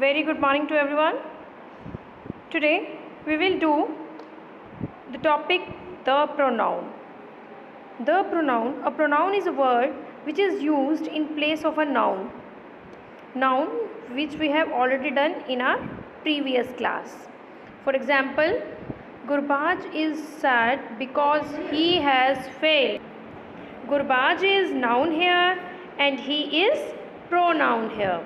Very good morning to everyone. Today we will do the topic the pronoun. The pronoun. A pronoun is a word which is used in place of a noun. Noun which we have already done in our previous class. For example, Gurbaj is sad because he has failed. Gurbaj is noun here and he is pronoun here.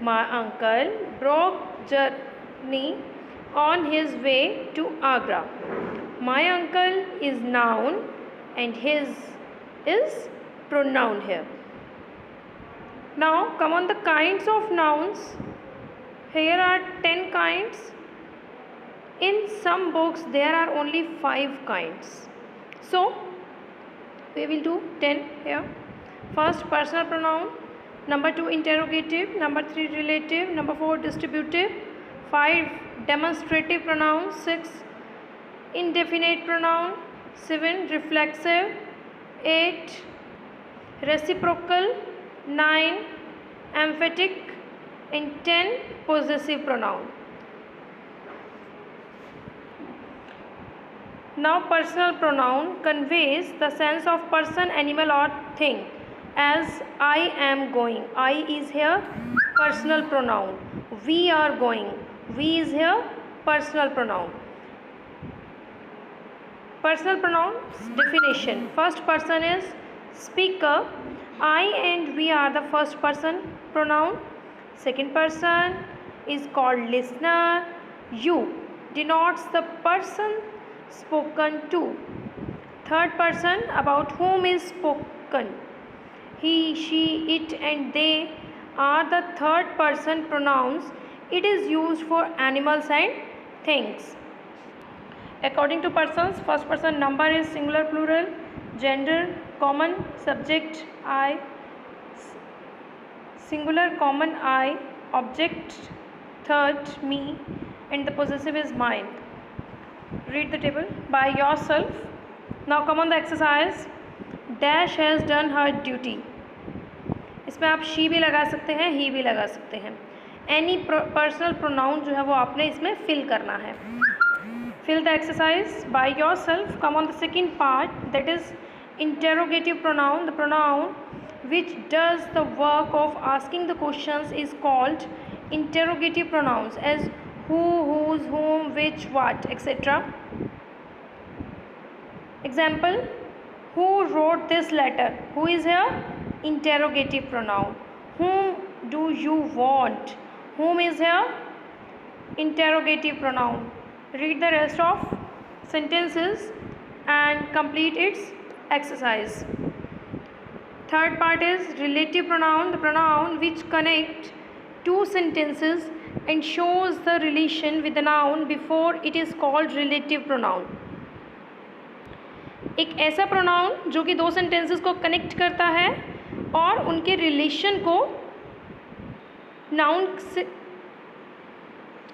My uncle broke journey on his way to Agra. My uncle is noun and his is pronoun here. Now come on the kinds of nouns. Here are 10 kinds. In some books there are only 5 kinds. So we will do 10 here. First, personal pronoun. Number 2, interrogative. Number 3, relative. Number 4, distributive. 5, demonstrative pronoun. 6, indefinite pronoun. 7, reflexive. 8, reciprocal. 9, emphatic. And 10, possessive pronoun. Now, personal pronoun conveys the sense of person, animal or thing. As I am going, I is here personal pronoun. We are going, we is here personal pronoun. Personal pronouns definition. First person is speaker. I and we are the first person pronoun. Second person is called listener. You denotes the person spoken to. Third person about whom is spoken. He, she, it and they are the third person pronouns. It is used for animals and things. According to persons, first person number is singular, plural, gender, common, subject, I, singular, common, I, object, third, me, and the possessive is mine. Read the table by yourself. Now come on the exercise. Dash has done her duty. इसमें आप she भी लगा सकते हैं, he भी लगा सकते हैं. Any personal pronoun जो है वो आपने इसमें fill करना है. Fill the exercise by yourself. Come on the second part, that is interrogative pronoun. The pronoun which does the work of asking the questions is called interrogative pronouns, as who, whose, whom, which, what, etc. Example, who wrote this letter? Who is here? Interrogative pronoun. Whom do you want? Whom is here? Interrogative pronoun. Read the rest of sentences and complete its exercise. Third part is relative pronoun. The pronoun which connects two sentences and shows the relation with the noun before it is called relative pronoun. एक ऐसा pronoun जो कि दो sentences को connect करता है और उनके रिलेशन को नाउन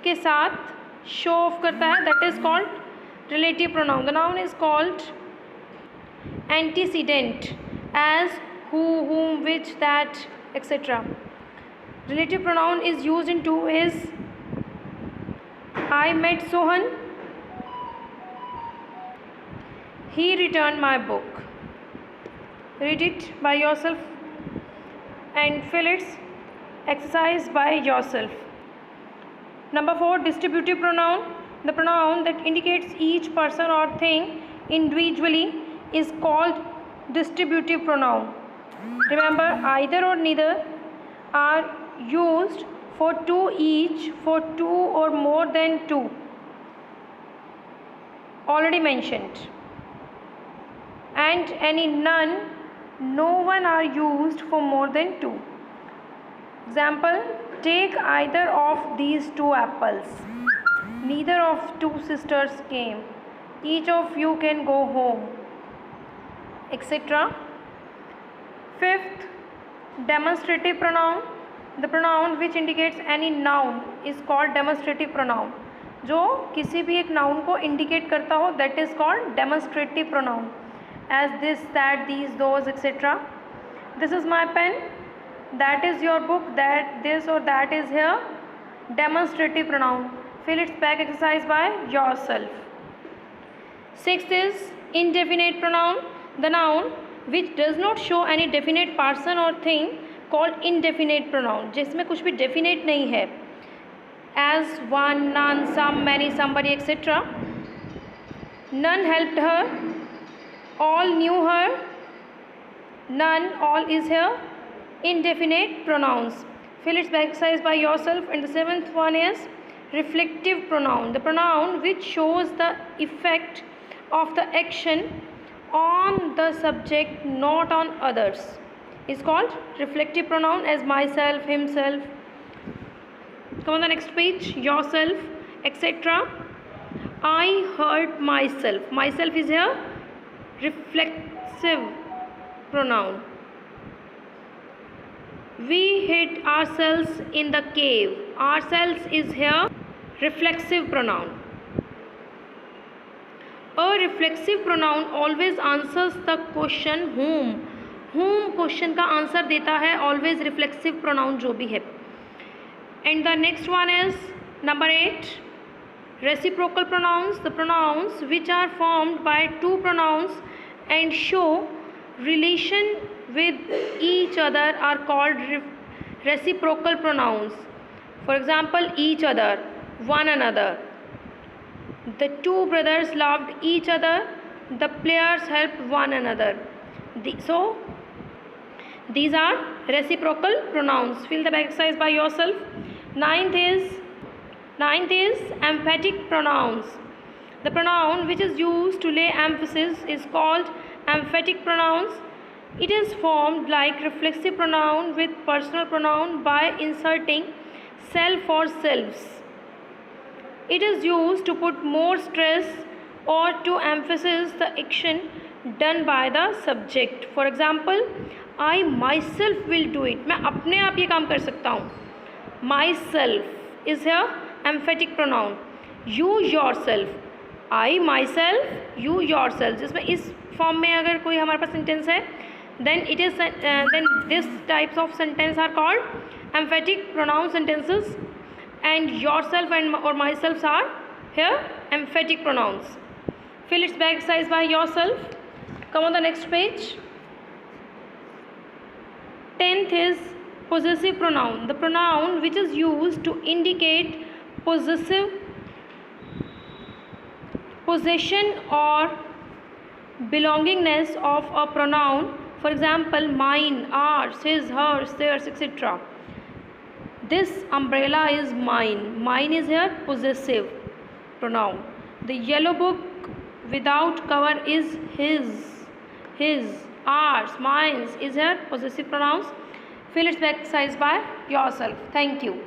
के साथ शो ऑफ करता है, that is called relative pronoun. The noun is called antecedent, as who, whom, which, that, etc. Relative pronoun is used in two ways. I met Sohan. He returned my book. Read it by yourself and fill its exercise by yourself. Number 4, distributive pronoun. The pronoun that indicates each person or thing individually is called distributive pronoun. Remember, either or neither are used for two each, for two or more than two. Already mentioned. And any none, no one are used for more than two. Example, take either of these two apples. Neither of two sisters came. Each of you can go home, etc. Fifth, demonstrative pronoun. The pronoun which indicates any noun is called demonstrative pronoun. जो किसी भी एक noun को indicate करता हो, that is called demonstrative pronoun. As this, that, these, those, etc. This is my pen. That is your book. That, this or that is here. demonstrative pronoun. Fill its back exercise by yourself. Sixth is indefinite pronoun. The noun which does not show any definite person or thing called indefinite pronoun. जिसमें कुछ भी definite नहीं है. As, one, none, some, many, somebody, etc. None helped her. All knew her. None, all is here. Indefinite pronouns. Fill its back exercise by yourself. And the seventh one is reflective pronoun. The pronoun which shows the effect of the action on the subject, not on others, is called reflective pronoun, as myself, himself. Come on the next page. Yourself, etc. I hurt myself. Myself is here reflexive pronoun. We hid ourselves in the cave. Ourselves is here reflexive pronoun. A reflexive pronoun always answers the question whom. Whom question का answer देता है always reflexive pronoun जो भी है. And the next one is number 8. Reciprocal pronouns. The pronouns which are formed by two pronouns and show relation with each other are called reciprocal pronouns. For example, each other, one another. The two brothers loved each other. The players helped one another. So these are reciprocal pronouns. Fill the back exercise by yourself. Ninth is emphatic pronouns. The pronoun which is used to lay emphasis is called emphatic pronouns. It is formed like reflexive pronoun with personal pronoun by inserting self or selves. It is used to put more stress or to emphasize the action done by the subject. For example, I myself will do it. मैं अपने आप ये काम कर सकता हूँ. Myself is here emphatic pronoun. You yourself. I myself, you yourself. जिसमें इस फॉर्म में अगर कोई हमारे पास सेंटेंस है, then this types of sentence are called emphatic pronoun sentences, and yourself and or myself are here emphatic pronouns. Fill its back exercise by yourself. Come on the next page. 10th is possessive pronoun. The pronoun which is used to indicate possession or belongingness of a pronoun. For example, mine, ours, his, hers, theirs, etc. This umbrella is mine. Mine is here possessive pronoun. The yellow book without cover is his, ours, mine is here possessive pronouns. Fill its back exercise by yourself. Thank you.